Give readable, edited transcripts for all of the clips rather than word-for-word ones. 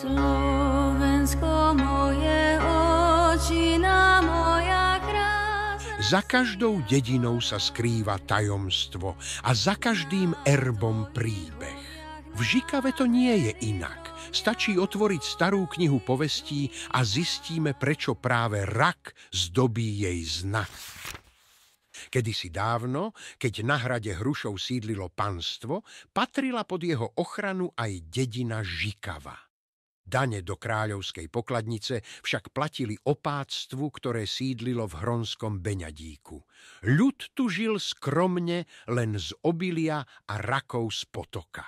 Slovensko moje, očina moja krásna. Za každou dedinou sa skrýva tajomstvo a za každým erbom príbeh. V Žikave to nie je inak. Stačí otvoriť starú knihu povestí a zistíme, prečo práve rak zdobí jej znak. Kedysi dávno, keď na hrade Hrušov sídlilo panstvo, patrila pod jeho ochranu aj dedina Žikava. Dane do kráľovskej pokladnice však platili opáctvu, ktoré sídlilo v hronskom Beňadíku. Ľud tu žil skromne len z obilia a rakov z potoka.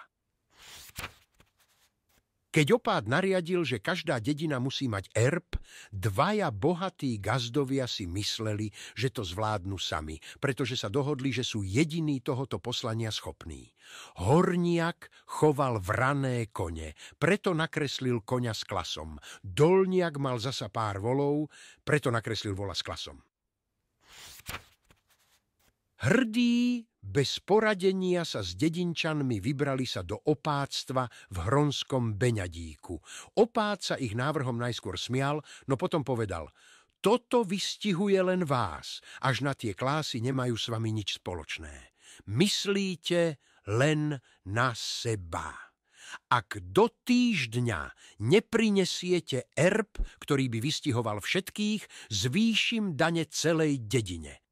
Keď opát nariadil, že každá dedina musí mať erb, dvaja bohatí gazdovia si mysleli, že to zvládnu sami, pretože sa dohodli, že sú jediní tohoto poslania schopní. Horniak choval vrané kone, preto nakreslil koňa s klasom. Dolniak mal zasa pár volov, preto nakreslil vola s klasom. Hrdí bez poradenia sa s dedinčanmi vybrali sa do opáctva v hronskom Beňadíku. Opát sa ich návrhom najskôr smial, no potom povedal: toto vystihuje len vás, až na tie klásy nemajú s vami nič spoločné. Myslíte len na seba. Ak do týždňa neprinesiete erb, ktorý by vystihoval všetkých, zvýšim dane celej dedine.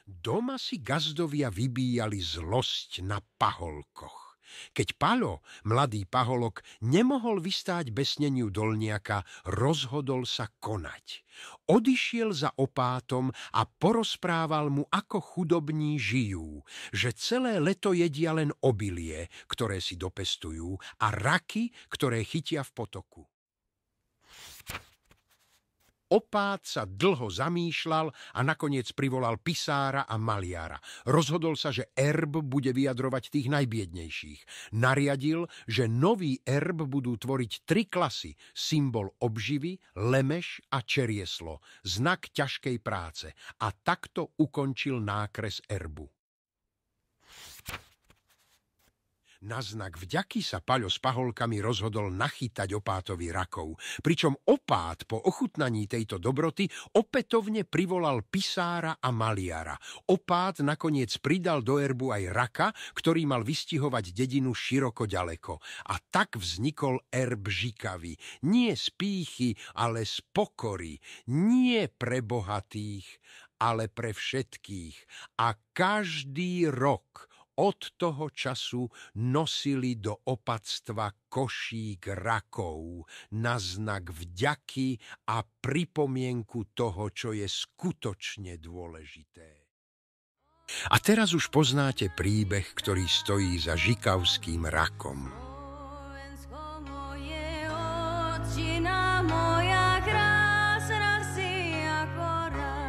Doma si gazdovia vybíjali zlosť na paholkoch. Keď Paľo, mladý paholok, nemohol vystáť besneniu dolniaka, rozhodol sa konať. Odišiel za opátom a porozprával mu, ako chudobní žijú, že celé leto jedia len obilie, ktoré si dopestujú, a raky, ktoré chytia v potoku. Opát sa dlho zamýšľal a nakoniec privolal pisára a maliara. Rozhodol sa, že erb bude vyjadrovať tých najbiednejších. Nariadil, že nový erb budú tvoriť 3 klasy: symbol obživy, lemeš a čerieslo, znak ťažkej práce. A takto ukončil nákres erbu. Na znak vďaky sa Paľo s paholkami rozhodol nachytať opátovi rakov, pričom opát po ochutnaní tejto dobroty opätovne privolal pisára a maliara. Opát nakoniec pridal do erbu aj raka, ktorý mal vystihovať dedinu široko ďaleko. A tak vznikol erb Žikavy. Nie z pýchy, ale z pokory. Nie pre bohatých, ale pre všetkých. A každý rok od toho času nosili do opatstva košík rakov na znak vďaky a pripomienku toho, čo je skutočne dôležité. A teraz už poznáte príbeh, ktorý stojí za žikavským rakom. Slovensko moje, očina moja krásna si ako raj.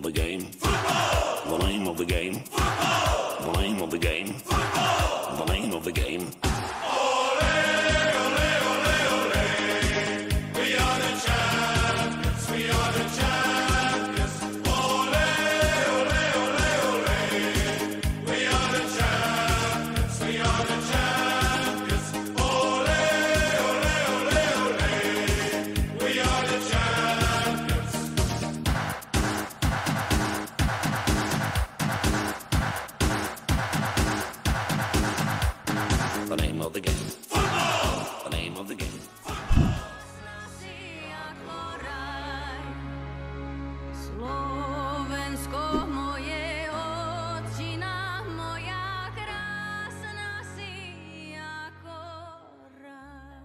of the game. Football. The name of the game. Football. The name of the game. Football. The name of the game. Ole, ole, ole, ole. We are the champions. We are the champions. Ole, ole, ole, ole. We are the champions. We are the champions. Ole, ole, ole, ole. We are the champions. The name of the game. Football! The name of the game. Si ako raj. Slovensko moje, otčina moja, krásna si ako raj.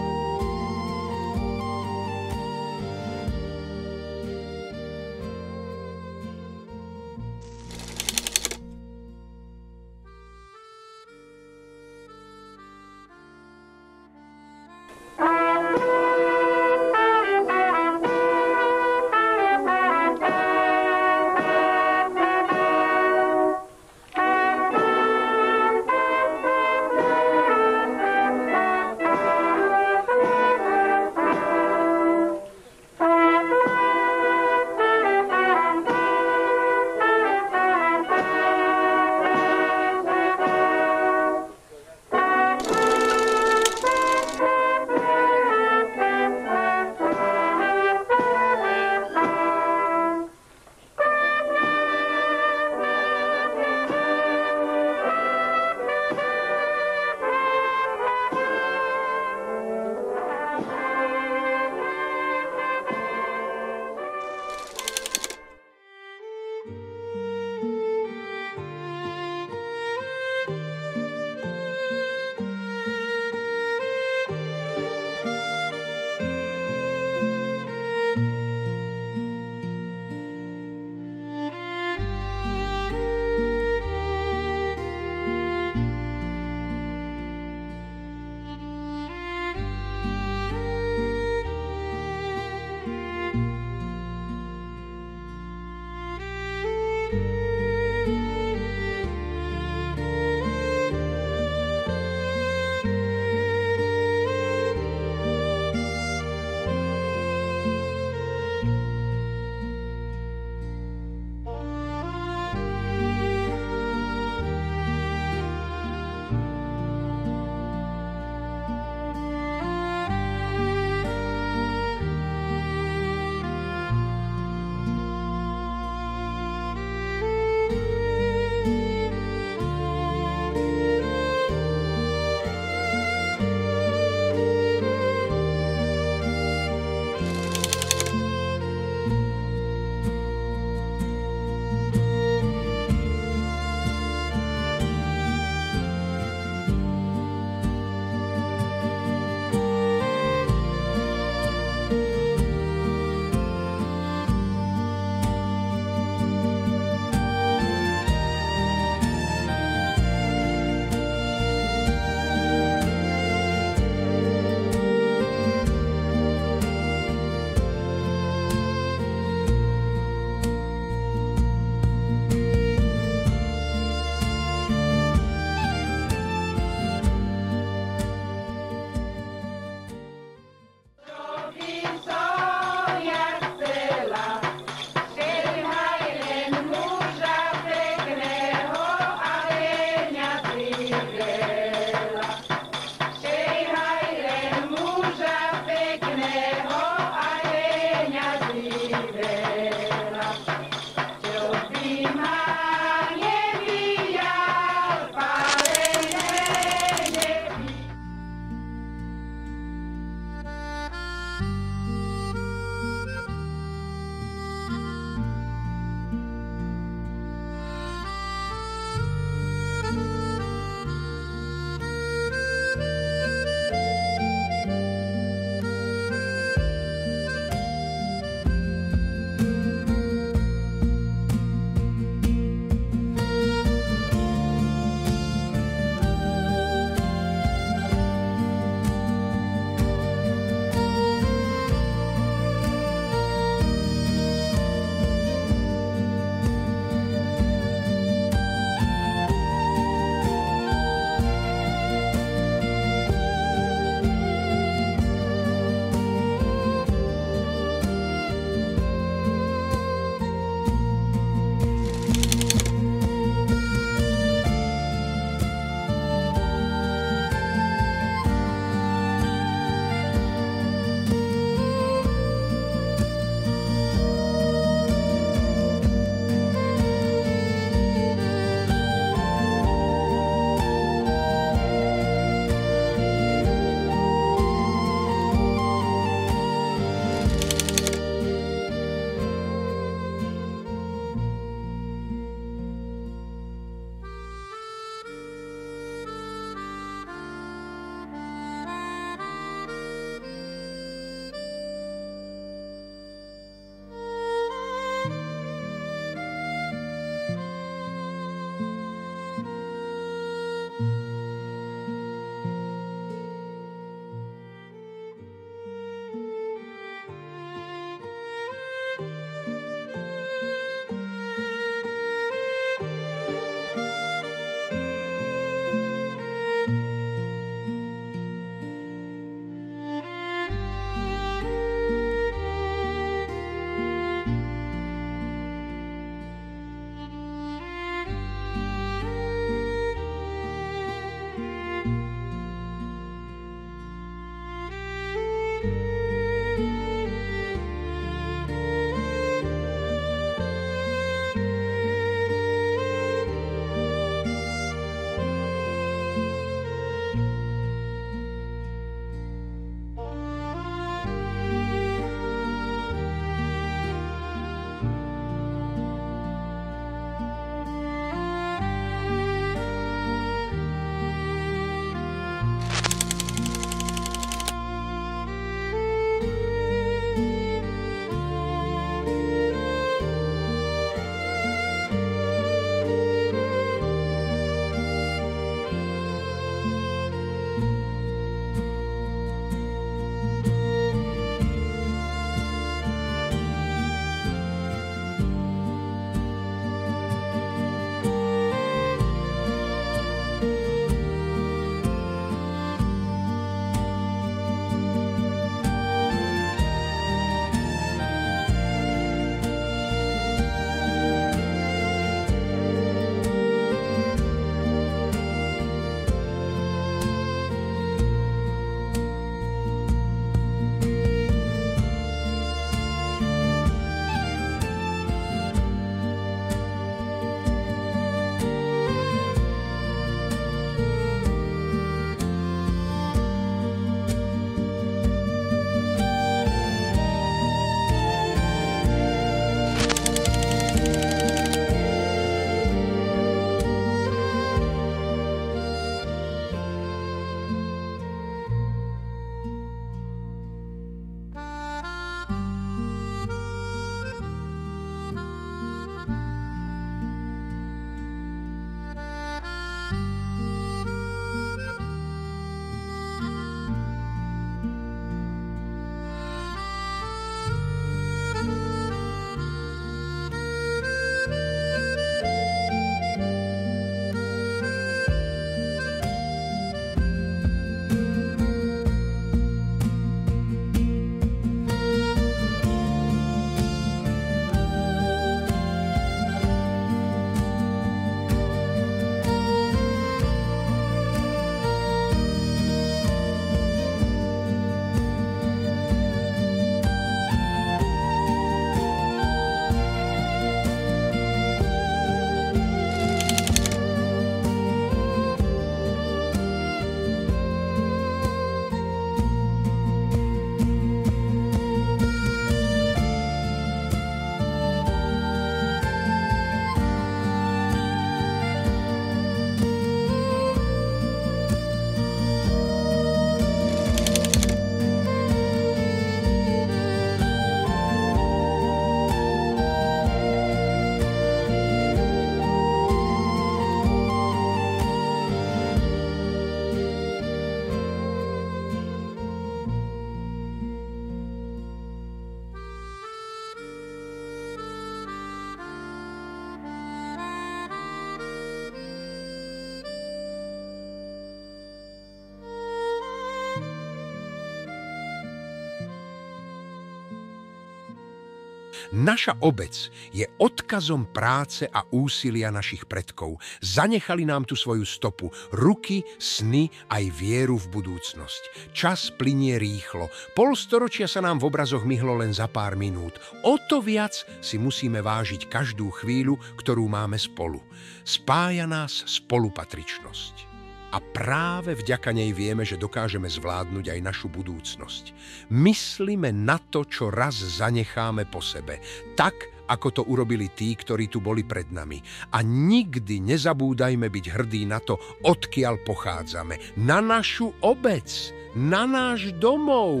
Naša obec je odkazom práce a úsilia našich predkov. Zanechali nám tu svoju stopu, ruky, sny aj vieru v budúcnosť. Čas plynie rýchlo. Polstoročia sa nám v obrazoch myhlo len za pár minút. O to viac si musíme vážiť každú chvíľu, ktorú máme spolu. Spája nás spolupatričnosť. A práve vďaka nej vieme, že dokážeme zvládnuť aj našu budúcnosť. Myslíme na to, čo raz zanecháme po sebe, tak, ako to urobili tí, ktorí tu boli pred nami. A nikdy nezabúdajme byť hrdí na to, odkiaľ pochádzame. Na našu obec, na náš domov.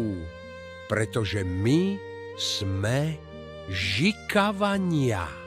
Pretože my sme Žikavania.